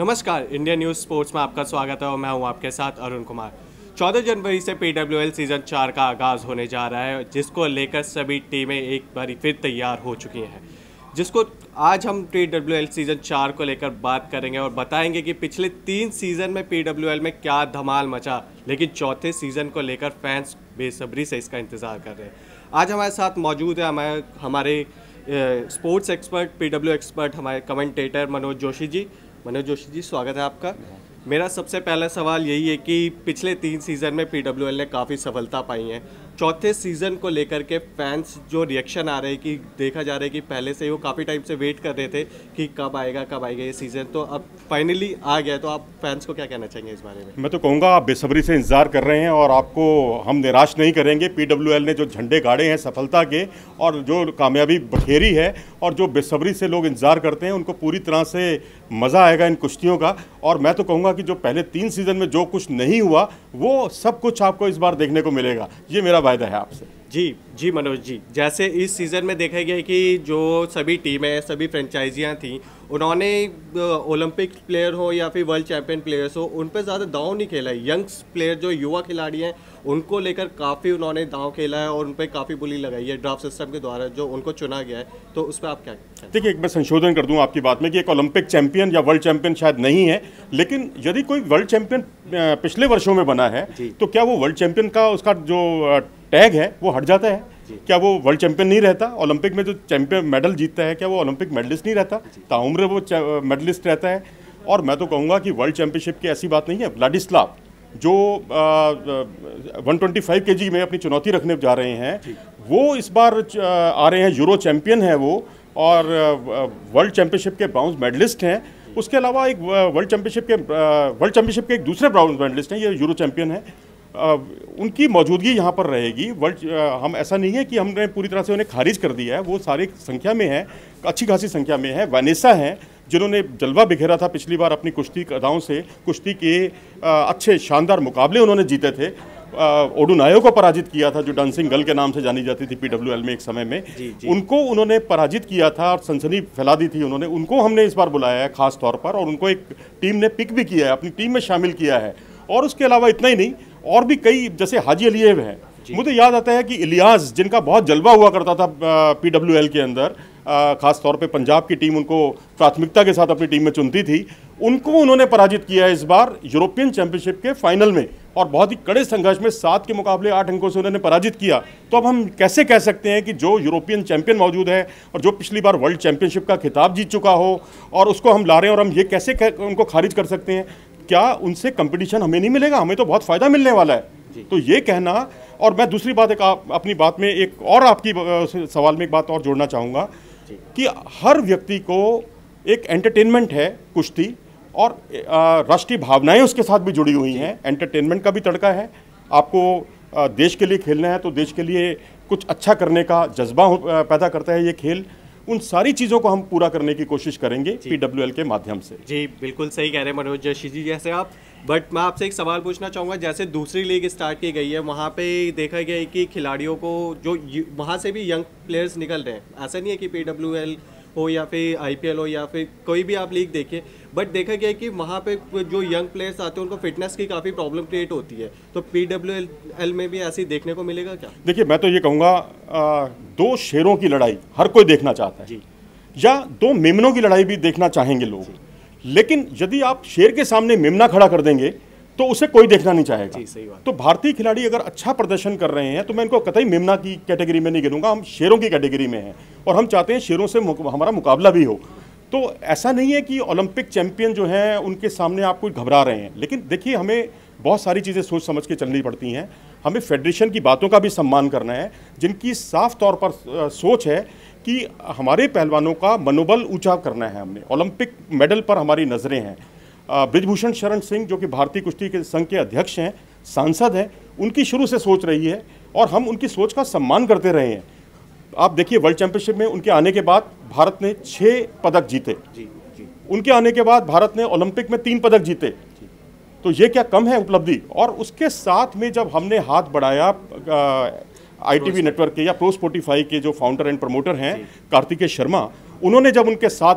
नमस्कार, India news sports में आपका स्वागत है और मैं हूं आपके साथ अरुण कुमार। 14 जनवरी से PWL सीज़न 4 का आगाज़ होने जा रहा है, जिसको लेकर सभी टीमें एक बार फिर तैयार हो चुकी हैं। जिसको आज हम PWL सीज़न 4 को लेकर बात करेंगे और बताएंगे कि पिछले 3 सीज़न में PWL में क्या धमाल मचा, लेकिन चौथे सीज़न को लेकर फैंस बेसब्री से इसका इंतज़ार कर रहे हैं। आज हमारे साथ मौजूद है हमारे स्पोर्ट्स एक्सपर्ट, PW एक्सपर्ट, हमारे कमेंटेटर मनोज जोशी जी। मनोज जोशी जी, स्वागत है आपका। मेरा सबसे पहला सवाल यही है कि पिछले 3 सीज़न में PWL ने काफ़ी सफलता पाई है। चौथे सीज़न को लेकर के फैंस जो रिएक्शन आ रहे हैं कि देखा जा रहा है कि पहले से ही वो काफ़ी टाइम से वेट कर रहे थे कि कब आएगा ये सीज़न, तो अब फाइनली आ गया। तो आप फैंस को क्या कहना चाहेंगे इस बारे में? मैं तो कहूँगा आप बेसब्री से इंतजार कर रहे हैं और आपको हम निराश नहीं करेंगे। PWL ने जो झंडे गाड़े हैं सफलता के और जो कामयाबी बखेरी है और जो बेसब्री से लोग इंतजार करते हैं, उनको पूरी तरह से मज़ा आएगा इन कुश्तियों का। और मैं तो कहूँगा कि जो पहले 3 सीज़न में जो कुछ नहीं हुआ वो सब कुछ आपको इस बार देखने को मिलेगा। ये मेरा वायदा है आपसे। जी मनोज जी, जैसे इस सीज़न में देखा गया कि जो सभी टीमें, सभी फ्रेंचाइजियाँ थीं, उन्होंने ओलंपिक प्लेयर हो या फिर वर्ल्ड चैंपियन प्लेयर्स हो, उन पर ज़्यादा दांव नहीं खेला है। यंग्स प्लेयर जो युवा खिलाड़ी हैं, उनको लेकर काफ़ी उन्होंने दांव खेला है और उन पर काफ़ी बोली लगाई है ड्राफ्ट सिस्टम के द्वारा जो उनको चुना गया है। तो उस पर आप क्या कहते हैं? देखिए, एक मैं संशोधन कर दूं आपकी बात में कि एक ओलंपिक चैंपियन या वर्ल्ड चैंपियन शायद नहीं है, लेकिन यदि कोई वर्ल्ड चैंपियन पिछले वर्षों में बना है तो क्या वो वर्ल्ड चैंपियन का उसका जो टैग है वो हट जाता है? क्या वो वर्ल्ड चैंपियन नहीं रहता? ओलंपिक में जो चैंपियन मेडल जीतता है क्या वो ओलंपिक मेडलिस्ट नहीं रहता? ताउम्र वो मेडलिस्ट रहता है। और मैं तो कहूँगा कि वर्ल्ड चैंपियनशिप की ऐसी बात नहीं है। व्लादिस्लाव जो 125 kg में अपनी चुनौती रखने जा रहे हैं, वो इस बार आ रहे हैं, यूरो चैंपियन है वो, और वर्ल्ड चैंपियनशिप के ब्राउन्ज मेडलिस्ट हैं। उसके अलावा एक वर्ल्ड चैंपियनशिप के एक दूसरे ब्राउन्ज मेडलिस्ट हैं, ये यूरो चैंपियन है। उनकी मौजूदगी यहाँ पर रहेगी। हम ऐसा नहीं है कि हमने पूरी तरह से उन्हें खारिज कर दिया है, वो सारी संख्या में है, अच्छी खासी संख्या में है। वैनेसा हैं जिन्होंने जलवा बिखेरा था पिछली बार अपनी कुश्ती अदाओं से, कुश्ती के अच्छे शानदार मुकाबले उन्होंने जीते थे। ओडुनायो को पराजित किया था, जो डांसिंग गर्ल के नाम से जानी जाती थी PWL में एक समय में। उनको उन्होंने पराजित किया था और सनसनी फैला दी थी उन्होंने। उनको हमने इस बार बुलाया है खास तौर पर, और उनको एक टीम ने पिक भी किया है, अपनी टीम में शामिल किया है। और उसके अलावा इतना ही नहीं, और भी कई, जैसे हाजी अलीएव हैं। मुझे याद आता है कि इलियास, जिनका बहुत जलवा हुआ करता था PWL के अंदर, खास तौर पे पंजाब की टीम उनको प्राथमिकता के साथ अपनी टीम में चुनती थी, उनको उन्होंने पराजित किया है इस बार यूरोपियन चैंपियनशिप के फाइनल में, और बहुत ही कड़े संघर्ष में 7 के मुकाबले 8 अंकों से उन्होंने पराजित किया। तो अब हम कैसे कह सकते हैं कि जो यूरोपियन चैंपियन मौजूद है और जो पिछली बार वर्ल्ड चैंपियनशिप का खिताब जीत चुका हो, और उसको हम ला रहे हैं, और हम ये कैसे उनको खारिज कर सकते हैं? क्या उनसे कंपटीशन हमें नहीं मिलेगा? हमें तो बहुत फ़ायदा मिलने वाला है। तो ये कहना, और मैं दूसरी बात अपनी बात में एक और आपकी सवाल में एक बात और जोड़ना चाहूँगा कि हर व्यक्ति को एक एंटरटेनमेंट है कुश्ती, और राष्ट्रीय भावनाएं उसके साथ भी जुड़ी हुई हैं। एंटरटेनमेंट का भी तड़का है। आपको देश के लिए खेलना है तो देश के लिए कुछ अच्छा करने का जज्बा पैदा करता है ये खेल। उन सारी चीज़ों को हम पूरा करने की कोशिश करेंगे PWL के माध्यम से। जी, बिल्कुल सही कह रहे हैं मनोज जोशी जी जैसे आप। बट मैं आपसे एक सवाल पूछना चाहूँगा, जैसे दूसरी लीग स्टार्ट की गई है, वहाँ पे देखा गया है कि खिलाड़ियों को जो वहाँ से भी यंग प्लेयर्स निकल रहे हैं। ऐसा नहीं है कि PWL हो या फिर IPL हो या फिर कोई भी आप लीग देखिए, बट देखा गया है कि वहाँ पे जो यंग प्लेयर्स आते हैं उनको फिटनेस की काफ़ी प्रॉब्लम क्रिएट होती है। तो PWL में भी ऐसी देखने को मिलेगा क्या? देखिए, मैं तो ये कहूँगा, 2 शेरों की लड़ाई हर कोई देखना चाहता है, या 2 मेमनों की लड़ाई भी देखना चाहेंगे लोग। लेकिन यदि आप शेर के सामने मेमना खड़ा कर देंगे तो उसे कोई देखना नहीं चाहेगा। तो भारतीय खिलाड़ी अगर अच्छा प्रदर्शन कर रहे हैं तो मैं इनको कतई मेमना की कैटेगरी में नहीं गिनूंगा, हम शेरों की कैटेगरी में हैं, और हम चाहते हैं शेरों से हमारा मुकाबला भी हो। तो ऐसा नहीं है कि ओलंपिक चैंपियन जो हैं उनके सामने आप कोई घबरा रहे हैं, लेकिन देखिए, हमें बहुत सारी चीज़ें सोच समझ के चलनी पड़ती हैं। हमें फेडरेशन की बातों का भी सम्मान करना है, जिनकी साफ तौर पर सोच है कि हमारे पहलवानों का मनोबल ऊंचा करना है। हमने ओलंपिक मेडल पर हमारी नज़रें हैं। बृजभूषण शरण सिंह, जो कि भारतीय कुश्ती के संघ के अध्यक्ष हैं, सांसद हैं, उनकी शुरू से सोच रही है और हम उनकी सोच का सम्मान करते रहे हैं। आप देखिए, वर्ल्ड चैंपियनशिप में उनके आने के बाद भारत ने 6 पदक जीते। उनके आने के बाद भारत ने ओलंपिक में 3 पदक जीते। तो ये क्या कम है उपलब्धि? और उसके साथ में जब हमने हाथ बढ़ाया ITV नेटवर्क के या प्रो स्पोर्टिफाई के जो फाउंडर एंड प्रमोटर हैं कार्तिकेय शर्मा, उन्होंने जब उनके साथ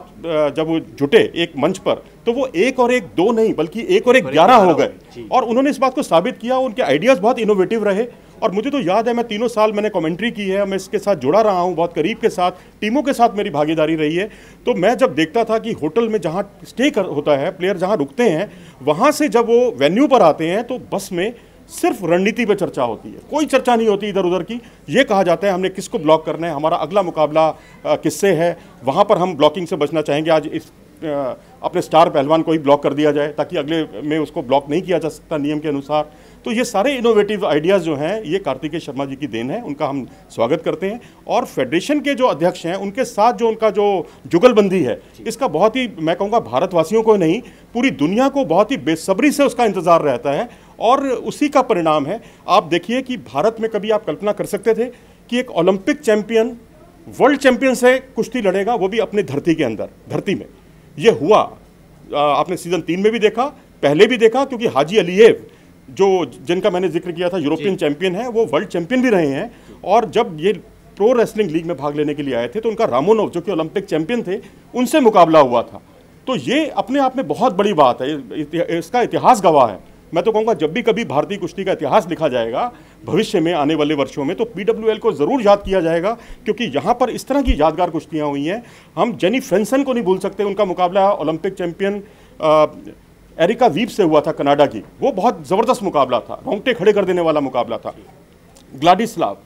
जब वो जुटे एक मंच पर, तो वो 1 और 1 2 नहीं बल्कि 1 और 1 11 हो गए और उन्होंने इस बात को साबित किया। उनके आइडियाज़ बहुत इनोवेटिव रहे और मुझे तो याद है, मैं 3 साल मैंने कमेंट्री की है, मैं इसके साथ जुड़ा रहा हूँ, बहुत करीब के साथ टीमों के साथ मेरी भागीदारी रही है। तो मैं जब देखता था कि होटल में जहाँ स्टे होता है, प्लेयर जहाँ रुकते हैं, वहाँ से जब वो वेन्यू पर आते हैं तो बस में सिर्फ रणनीति पे चर्चा होती है, कोई चर्चा नहीं होती इधर उधर की। ये कहा जाता है हमने किसको ब्लॉक करना है, हमारा अगला मुकाबला किससे है, वहाँ पर हम ब्लॉकिंग से बचना चाहेंगे। आज इस अपने स्टार पहलवान को ही ब्लॉक कर दिया जाए ताकि अगले में उसको ब्लॉक नहीं किया जा सकता नियम के अनुसार। तो ये सारे इनोवेटिव आइडियाज़ जो हैं, ये कार्तिकेय शर्मा जी की देन है, उनका हम स्वागत करते हैं। और फेडरेशन के जो अध्यक्ष हैं, उनके साथ जो उनका जो जुगलबंदी है, इसका बहुत ही, मैं कहूँगा भारतवासियों को नहीं पूरी दुनिया को बहुत ही बेसब्री से उसका इंतज़ार रहता है और उसी का परिणाम है। आप देखिए कि भारत में कभी आप कल्पना कर सकते थे कि एक ओलंपिक चैंपियन वर्ल्ड चैंपियन से कुश्ती लड़ेगा, वो भी अपनी धरती के अंदर, धरती में। ये हुआ, आपने सीजन 3 में भी देखा, पहले भी देखा, क्योंकि हाजी अलीएव जो जिनका मैंने जिक्र किया था, यूरोपियन चैंपियन है, वो वर्ल्ड चैंपियन भी रहे हैं। और जब ये प्रो रेसलिंग लीग में भाग लेने के लिए आए थे तो उनका रामोनोव जो कि ओलंपिक चैंपियन थे, उनसे मुकाबला हुआ था। तो ये अपने आप में बहुत बड़ी बात है, इसका इतिहास गवाह है। मैं तो कहूँगा जब भी कभी भारतीय कुश्ती का इतिहास लिखा जाएगा भविष्य में, आने वाले वर्षों में, तो PWL को ज़रूर याद किया जाएगा, क्योंकि यहाँ पर इस तरह की यादगार कुश्तियाँ हुई हैं। हम जेनी फेंसन को नहीं भूल सकते, उनका मुकाबला ओलंपिक चैंपियन एरिका वीप से हुआ था, कनाडा की। वो बहुत ज़बरदस्त मुकाबला था, रोंगटे खड़े कर देने वाला मुकाबला था। ग्लाडिस्लाव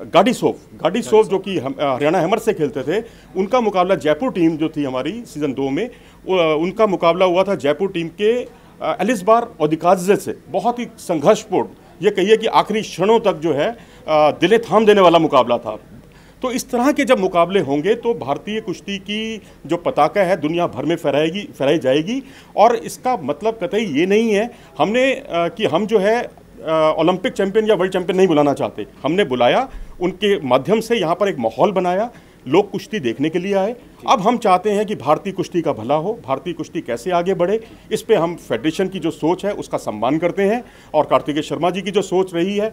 गाडिसोव जो कि हरियाणा हैमर से खेलते थे, उनका मुकाबला जयपुर टीम जो थी हमारी सीजन 2 में, उनका मुकाबला हुआ था जयपुर टीम के एलिसबार ओदिकाज़े से। बहुत ही संघर्षपूर्ण, ये कहिए कि आखिरी क्षणों तक जो है दिले थाम देने वाला मुकाबला था। तो इस तरह के जब मुकाबले होंगे तो भारतीय कुश्ती की जो पताका है दुनिया भर में फहराई जाएगी। और इसका मतलब कतई ये नहीं है कि हम जो है ओलंपिक चैंपियन या वर्ल्ड चैंपियन नहीं बुलाना चाहते। हमने बुलाया, उनके माध्यम से यहाँ पर एक माहौल बनाया, लोग कुश्ती देखने के लिए आए। अब हम चाहते हैं कि भारतीय कुश्ती का भला हो, भारतीय कुश्ती कैसे आगे बढ़े, इस पे हम फेडरेशन की जो सोच है उसका सम्मान करते हैं। और कार्तिकेय शर्मा जी की जो सोच रही है,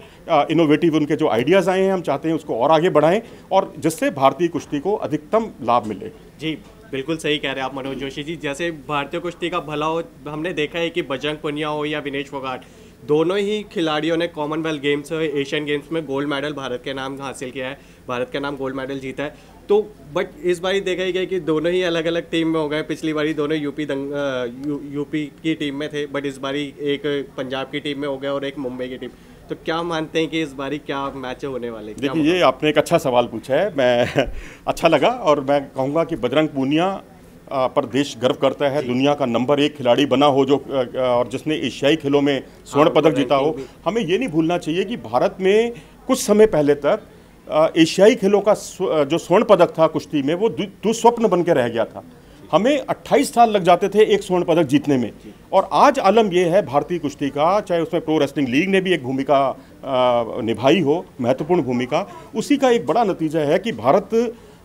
इनोवेटिव उनके जो आइडियाज़ आए हैं, हम चाहते हैं उसको और आगे बढ़ाएं और जिससे भारतीय कुश्ती को अधिकतम लाभ मिले। जी बिल्कुल सही कह रहे हैं आप मनोज जोशी जी। जैसे भारतीय कुश्ती का भला हो, हमने देखा है कि बजरंग पुनिया हो या विनेश फोगाट, दोनों ही खिलाड़ियों ने कॉमनवेल्थ गेम्स और एशियन गेम्स में गोल्ड मेडल भारत के नाम हासिल किया है, भारत के नाम गोल्ड मेडल जीता है। तो बट इस बार देखा ही गया कि दोनों ही अलग अलग टीम में हो गए। पिछली बारी दोनों यूपी की टीम में थे, बट इस बारी एक पंजाब की टीम में हो गया और एक मुंबई की टीम। तो क्या मानते हैं कि इस बारी क्या मैच होने वाले? देखिए, ये आपने एक अच्छा सवाल पूछा है, मैं अच्छा लगा। और मैं कहूँगा कि बजरंग पूनिया पर देश गर्व करता है, दुनिया का नंबर 1 खिलाड़ी बना हो जो और जिसने एशियाई खेलों में स्वर्ण पदक जीता हो। हमें ये नहीं भूलना चाहिए कि भारत में कुछ समय पहले तक एशियाई खेलों का जो स्वर्ण पदक था कुश्ती में, वो दुस्वप्न बन के रह गया था। हमें 28 साल लग जाते थे एक स्वर्ण पदक जीतने में। और आज आलम यह है भारतीय कुश्ती का, चाहे उसमें प्रो रेसलिंग लीग ने भी एक भूमिका निभाई हो, महत्वपूर्ण भूमिका, उसी का एक बड़ा नतीजा है कि भारत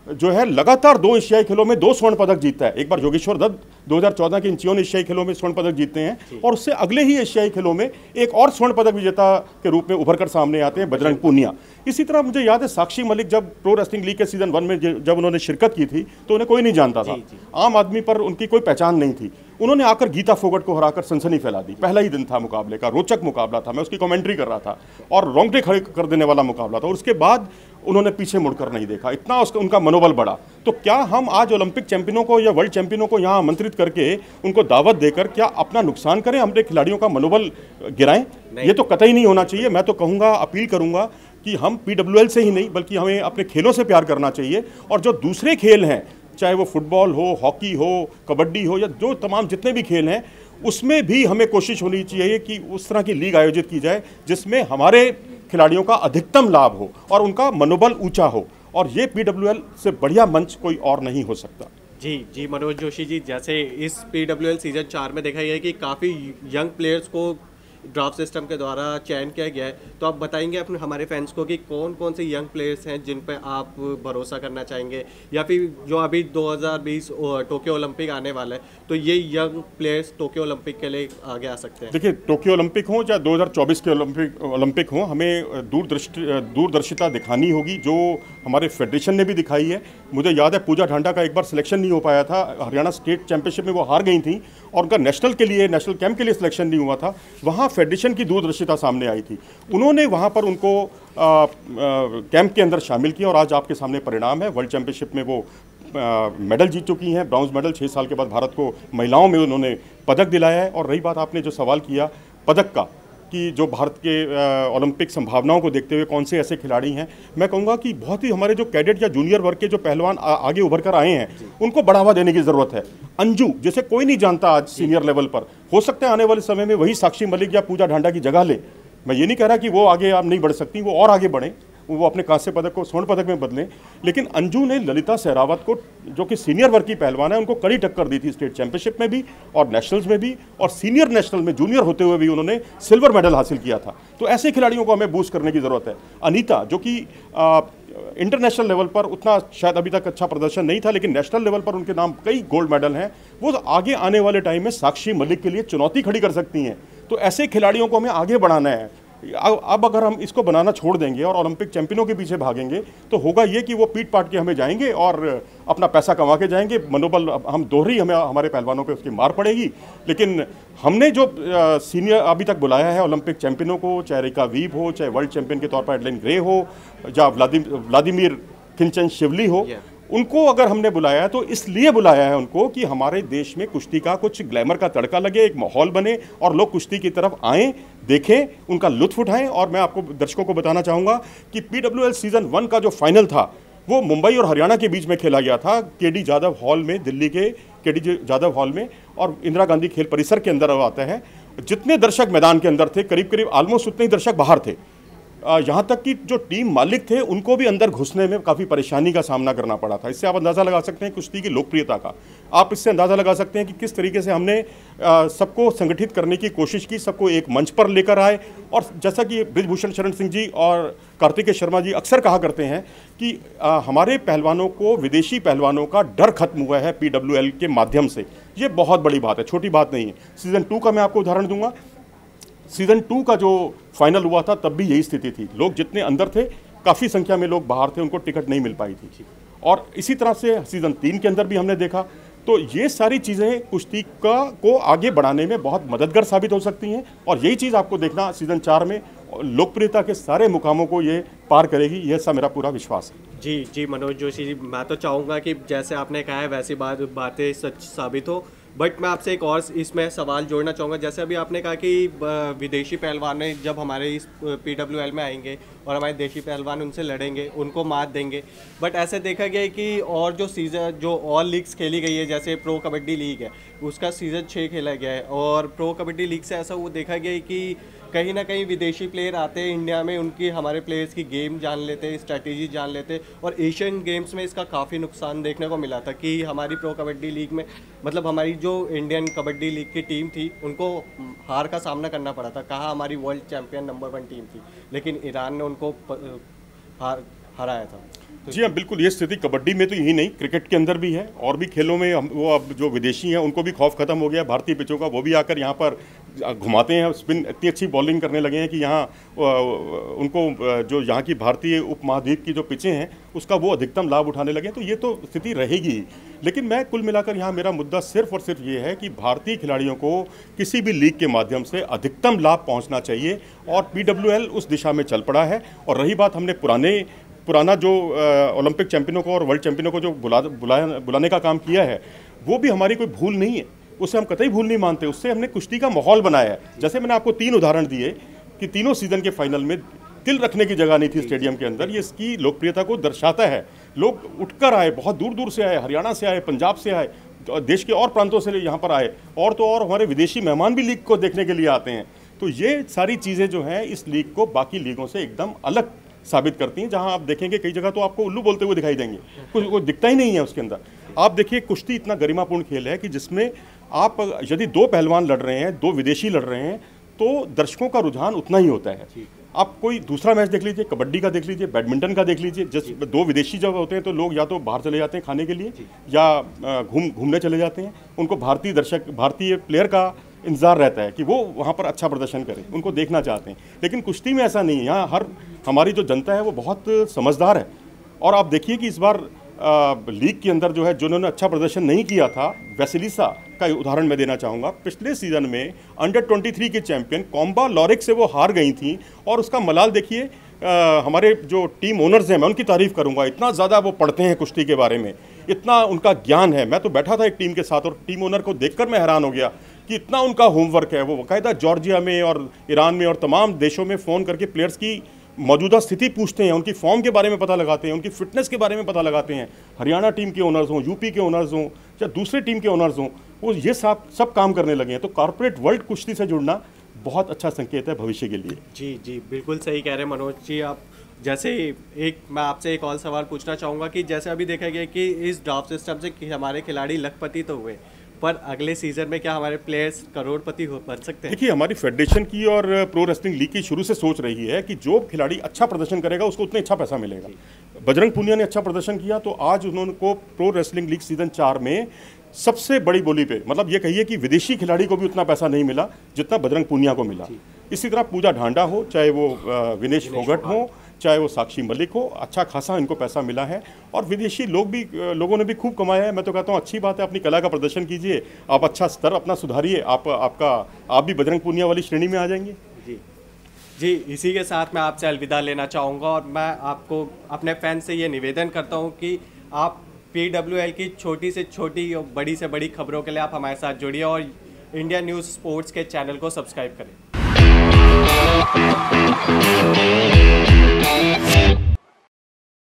जो है लगातार 2 एशियाई खेलों में 2 स्वर्ण पदक जीतता है। एक बार योगेश्वर दत्त 2014 के इंचियोन एशियाई खेलों में स्वर्ण पदक जीतते हैं और उससे अगले ही एशियाई खेलों में एक और स्वर्ण पदक विजेता के रूप में उभर कर सामने आते हैं बजरंग पूनिया। इसी तरह मुझे याद है साक्षी मलिक जब प्रो रेसलिंग लीग के सीजन 1 में जब उन्होंने शिरकत की थी तो उन्हें कोई नहीं जानता था, आम आदमी पर उनकी कोई पहचान नहीं थी। उन्होंने आकर गीता फोगट को हराकर सनसनी फैला दी। पहला ही दिन था मुकाबले का, रोचक मुकाबला था, मैं उसकी कमेंट्री कर रहा था और रोंगटे खड़े कर देने वाला मुकाबला था। और उसके बाद उन्होंने पीछे मुड़कर नहीं देखा, इतना उनका मनोबल बढ़ा। तो क्या हम आज ओलंपिक चैंपियनों को या वर्ल्ड चैंपियनों को यहाँ आमंत्रित करके उनको दावत देकर क्या अपना नुकसान करें, हमारे खिलाड़ियों का मनोबल गिराएं? ये तो कतई नहीं होना चाहिए। मैं तो कहूँगा, अपील करूँगा कि हम PWL से ही नहीं बल्कि हमें अपने खेलों से प्यार करना चाहिए। और जो दूसरे खेल हैं, चाहे वो फुटबॉल हो, हॉकी हो, कबड्डी हो या जो तमाम जितने भी खेल हैं, उसमें भी हमें कोशिश होनी चाहिए कि उस तरह की लीग आयोजित की जाए जिसमें हमारे खिलाड़ियों का अधिकतम लाभ हो और उनका मनोबल ऊंचा हो। और ये PWL से बढ़िया मंच कोई और नहीं हो सकता। जी मनोज जोशी जी, जैसे इस PWL सीजन 4 में देखा गया है कि काफ़ी यंग प्लेयर्स को ड्राफ्ट सिस्टम के द्वारा चयन किया गया है, तो आप बताएंगे अपने हमारे फैंस को कि कौन कौन से यंग प्लेयर्स हैं जिन पे आप भरोसा करना चाहेंगे, या फिर जो अभी 2020 टोक्यो ओलंपिक आने वाला है तो ये यंग प्लेयर्स टोक्यो ओलंपिक के लिए आगे आ सकते हैं? देखिए, टोक्यो ओलंपिक हो या 2024 के ओलंपिक हो, हमें दूरदर्शिता दिखानी होगी, जो हमारे फेडरेशन ने भी दिखाई है। मुझे याद है पूजा ढांडा का एक बार सिलेक्शन नहीं हो पाया था, हरियाणा स्टेट चैंपियनशिप में वो हार गई थी और उनका नेशनल कैंप के लिए सिलेक्शन नहीं हुआ था। वहाँ फेडरेशन की दूरदर्शिता सामने आई थी, उन्होंने वहाँ पर उनको कैंप के अंदर शामिल किया और आज आपके सामने परिणाम है। वर्ल्ड चैंपियनशिप में वो मेडल जीत चुकी हैं, ब्रॉन्ज मेडल। 6 साल के बाद भारत को महिलाओं में उन्होंने पदक दिलाया है। और रही बात आपने जो सवाल किया पदक का, कि जो भारत के ओलंपिक संभावनाओं को देखते हुए कौन से ऐसे खिलाड़ी हैं, मैं कहूँगा कि बहुत ही हमारे जो कैडेट या जूनियर वर्ग के जो पहलवान आगे उभर कर आए हैं, उनको बढ़ावा देने की ज़रूरत है। अंजू जैसे कोई नहीं जानता आज सीनियर लेवल पर, हो सकता है आने वाले समय में वही साक्षी मलिक या पूजा ढांडा की जगह ले। मैं ये नहीं कह रहा कि वो आगे आप नहीं बढ़ सकती, वो और आगे बढ़ें, वो अपने कांस्य पदक को स्वर्ण पदक में बदलें। लेकिन अंजू ने ललिता सहरावत को, जो कि सीनियर वर्ग की पहलवान है, उनको कड़ी टक्कर दी थी स्टेट चैंपियनशिप में भी और नेशनल्स में भी, और सीनियर नेशनल में जूनियर होते हुए भी उन्होंने सिल्वर मेडल हासिल किया था। तो ऐसे खिलाड़ियों को हमें बूस्ट करने की ज़रूरत है। अनीता, जो कि इंटरनेशनल लेवल पर उतना शायद अभी तक अच्छा प्रदर्शन नहीं था, लेकिन नेशनल लेवल पर उनके नाम कई गोल्ड मेडल हैं, वो आगे आने वाले टाइम में साक्षी मलिक के लिए चुनौती खड़ी कर सकती हैं। तो ऐसे खिलाड़ियों को हमें आगे बढ़ाना है। अब अगर हम इसको बनाना छोड़ देंगे और ओलंपिक चैंपियनों के पीछे भागेंगे तो होगा ये कि वो पीट पाट के हमें जाएंगे और अपना पैसा कमा के जाएंगे, मनोबल हम दोहरी हमारे पहलवानों पे उसकी मार पड़ेगी। लेकिन हमने जो सीनियर अभी तक बुलाया है ओलंपिक चैंपियनों को, चाहे रेखा वीब हो, चाहे वर्ल्ड चैंपियन के तौर पर एडलाइन ग्रे हो, या व्लादिमीर खिंचन शिवली हो, उनको अगर हमने बुलाया है तो इसलिए बुलाया है उनको कि हमारे देश में कुश्ती का कुछ ग्लैमर का तड़का लगे, एक माहौल बने और लोग कुश्ती की तरफ आएँ, देखें, उनका लुत्फ उठाएं। और मैं आपको दर्शकों को बताना चाहूँगा कि PWL सीज़न 1 का जो फाइनल था वो मुंबई और हरियाणा के बीच में खेला गया था, केडी जादव हॉल में, दिल्ली के केडी जादव हॉल में, और इंदिरा गांधी खेल परिसर के अंदर आता है। जितने दर्शक मैदान के अंदर थे, करीब करीब ऑलमोस्ट उतने ही दर्शक बाहर थे। यहाँ तक कि जो टीम मालिक थे उनको भी अंदर घुसने में काफ़ी परेशानी का सामना करना पड़ा था। इससे आप अंदाज़ा लगा सकते हैं कुश्ती की लोकप्रियता का। आप इससे अंदाज़ा लगा सकते हैं कि किस तरीके से हमने सबको संगठित करने की कोशिश की, सबको एक मंच पर लेकर आए। और जैसा कि बृजभूषण शरण सिंह जी और कार्तिकेय शर्मा जी अक्सर कहा करते हैं कि हमारे पहलवानों को, विदेशी पहलवानों का डर खत्म हुआ है PWL के माध्यम से। ये बहुत बड़ी बात है, छोटी बात नहीं है। सीज़न 2 का मैं आपको उदाहरण दूंगा। सीज़न 2 का जो फाइनल हुआ था तब भी यही स्थिति थी, लोग जितने अंदर थे काफ़ी संख्या में लोग बाहर थे, उनको टिकट नहीं मिल पाई थी। और इसी तरह से सीज़न 3 के अंदर भी हमने देखा। तो ये सारी चीज़ें कुश्ती को आगे बढ़ाने में बहुत मददगार साबित हो सकती हैं और यही चीज़ आपको देखना सीज़न 4 में लोकप्रियता के सारे मुकामों को ये पार करेगी, यह सा मेरा पूरा विश्वास है। जी मनोज जोशी जी, मैं तो चाहूँगा कि जैसे आपने कहा है वैसी बातें सच साबित हो। बट मैं आपसे एक और इसमें सवाल जोड़ना चाहूँगा। जैसे अभी आपने कहा कि विदेशी पहलवान जब हमारे इस PWL में आएंगे और हमारे देशी पहलवान उनसे लड़ेंगे, उनको मात देंगे। बट ऐसे देखा गया है कि और जो सीज़न, जो और लीग्स खेली गई है, जैसे प्रो कबड्डी लीग है, उसका सीज़न 6 खेला गया है। और प्रो कबड्डी लीग से ऐसा वो देखा गया है कि कहीं ना कहीं विदेशी प्लेयर आते हैं इंडिया में, उनकी हमारे प्लेयर्स की गेम जान लेते हैं, स्ट्रैटेजी जान लेते हैं। और एशियन गेम्स में इसका काफ़ी नुकसान देखने को मिला था कि हमारी प्रो कबड्डी लीग में, मतलब हमारी जो इंडियन कबड्डी लीग की टीम थी, उनको हार का सामना करना पड़ा था। कहा हमारी वर्ल्ड चैंपियन नंबर 1 टीम थी, लेकिन ईरान ने उनको हराया था। जी हाँ, बिल्कुल। ये स्थिति कबड्डी में तो यही नहीं, क्रिकेट के अंदर भी है और भी खेलों में वो अब जो विदेशी हैं उनको भी खौफ खत्म हो गया भारतीय पिचों का। वो भी आकर यहाँ पर घुमाते हैं, स्पिन इतनी अच्छी बॉलिंग करने लगे हैं कि यहाँ उनको जो यहाँ की भारतीय उपमहाद्वीप की जो पिचें हैं उसका वो अधिकतम लाभ उठाने लगे हैं। तो ये तो स्थिति रहेगी। लेकिन मैं कुल मिलाकर यहाँ मेरा मुद्दा सिर्फ और सिर्फ ये है कि भारतीय खिलाड़ियों को किसी भी लीग के माध्यम से अधिकतम लाभ पहुँचना चाहिए और PWL उस दिशा में चल पड़ा है। और रही बात हमने पुराना जो ओलंपिक चैंपियनों को और वर्ल्ड चैंपियनों को जो बुलाने का काम किया है, वो भी हमारी कोई भूल नहीं है, उससे हम कतई भूल नहीं मानते। उससे हमने कुश्ती का माहौल बनाया है। जैसे मैंने आपको 3 उदाहरण दिए कि तीनों सीज़न के फाइनल में तिल रखने की जगह नहीं थी स्टेडियम के अंदर। ये इसकी लोकप्रियता को दर्शाता है। लोग उठकर आए, बहुत दूर दूर से आए, हरियाणा से आए, पंजाब से आए, देश के और प्रांतों से यहाँ पर आए, और तो और हमारे विदेशी मेहमान भी लीग को देखने के लिए आते हैं। तो ये सारी चीज़ें जो हैं इस लीग को बाकी लीगों से एकदम अलग साबित करती हैं। जहां आप देखेंगे कई जगह तो आपको उल्लू बोलते हुए दिखाई देंगे, कुछ दिखता ही नहीं है उसके अंदर। आप देखिए, कुश्ती इतना गरिमापूर्ण खेल है कि जिसमें आप यदि 2 पहलवान लड़ रहे हैं, 2 विदेशी लड़ रहे हैं, तो दर्शकों का रुझान उतना ही होता है। आप कोई दूसरा मैच देख लीजिए, कबड्डी का देख लीजिए, बैडमिंटन का देख लीजिए, जिस दो विदेशी जब होते हैं तो लोग या तो बाहर चले जाते हैं खाने के लिए या घूमने चले जाते हैं। उनको भारतीय प्लेयर का इंतजार रहता है कि वो वहाँ पर अच्छा प्रदर्शन करे, उनको देखना चाहते हैं। लेकिन कुश्ती में ऐसा नहीं है। यहाँ हमारी जो जनता है वो बहुत समझदार है। और आप देखिए कि इस बार लीग के अंदर जो है जिन्होंने अच्छा प्रदर्शन नहीं किया था, वैसिलिसा का उदाहरण मैं देना चाहूँगा। पिछले सीजन में अंडर 23 के चैंपियन कॉम्बा लॉरिक से वो हार गई थी और उसका मलाल देखिए। हमारे जो टीम ओनर्स हैं, मैं उनकी तारीफ़ करूँगा, इतना ज़्यादा वो पढ़ते हैं कुश्ती के बारे में, इतना उनका ज्ञान है। मैं तो बैठा था एक टीम के साथ और टीम ओनर को देखकर मैं हैरान हो गया कि इतना उनका होमवर्क है। वो बाकायदा जॉर्जिया में और ईरान में और तमाम देशों में फ़ोन करके प्लेयर्स की मौजूदा स्थिति पूछते हैं, उनकी फॉर्म के बारे में पता लगाते हैं, उनकी फिटनेस के बारे में पता लगाते हैं। हरियाणा टीम के ओनर्स हों, यूपी के ओनर्स हों या दूसरे टीम के ओनर्स हों, वो ये सब काम करने लगे हैं। तो कॉर्पोरेट वर्ल्ड कुश्ती से जुड़ना बहुत अच्छा संकेत है भविष्य के लिए। जी जी, बिल्कुल सही कह रहे हैं मनोज जी आप। जैसे मैं आपसे एक और सवाल पूछना चाहूँगा कि जैसे अभी देखा गया कि इस ड्राफ्ट सिस्टम से कि हमारे खिलाड़ी लखपति तो हुए, पर अगले सीजन में क्या हमारे प्लेयर्स करोड़पति बन सकते हैं? देखिए, हमारी फेडरेशन की और प्रो रेसलिंग लीग की शुरू से सोच रही है कि जो खिलाड़ी अच्छा प्रदर्शन करेगा उसको उतना अच्छा पैसा मिलेगा। बजरंग पूनिया ने अच्छा प्रदर्शन किया तो आज उन्होंने को प्रो रेसलिंग लीग सीजन 4 में सबसे बड़ी बोली पे, मतलब ये कहिए कि विदेशी खिलाड़ी को भी उतना पैसा नहीं मिला जितना बजरंग पूनिया को मिला। इसी तरह पूजा ढांडा हो, चाहे वो विनेश फोगट हो, चाहे वो साक्षी मलिक हो, अच्छा खासा इनको पैसा मिला है। और विदेशी लोगों ने भी खूब कमाया है। मैं तो कहता हूँ अच्छी बात है, अपनी कला का प्रदर्शन कीजिए, आप अच्छा स्तर अपना सुधारिए, आप भी बजरंग पूनिया वाली श्रेणी में आ जाएंगे। जी, इसी के साथ मैं आपसे अलविदा लेना चाहूँगा और मैं आपको अपने फैन से ये निवेदन करता हूँ कि आप PWL की छोटी से छोटी और बड़ी से बड़ी खबरों के लिए आप हमारे साथ जुड़िए और इंडिया न्यूज़ स्पोर्ट्स के चैनल को सब्सक्राइब करें।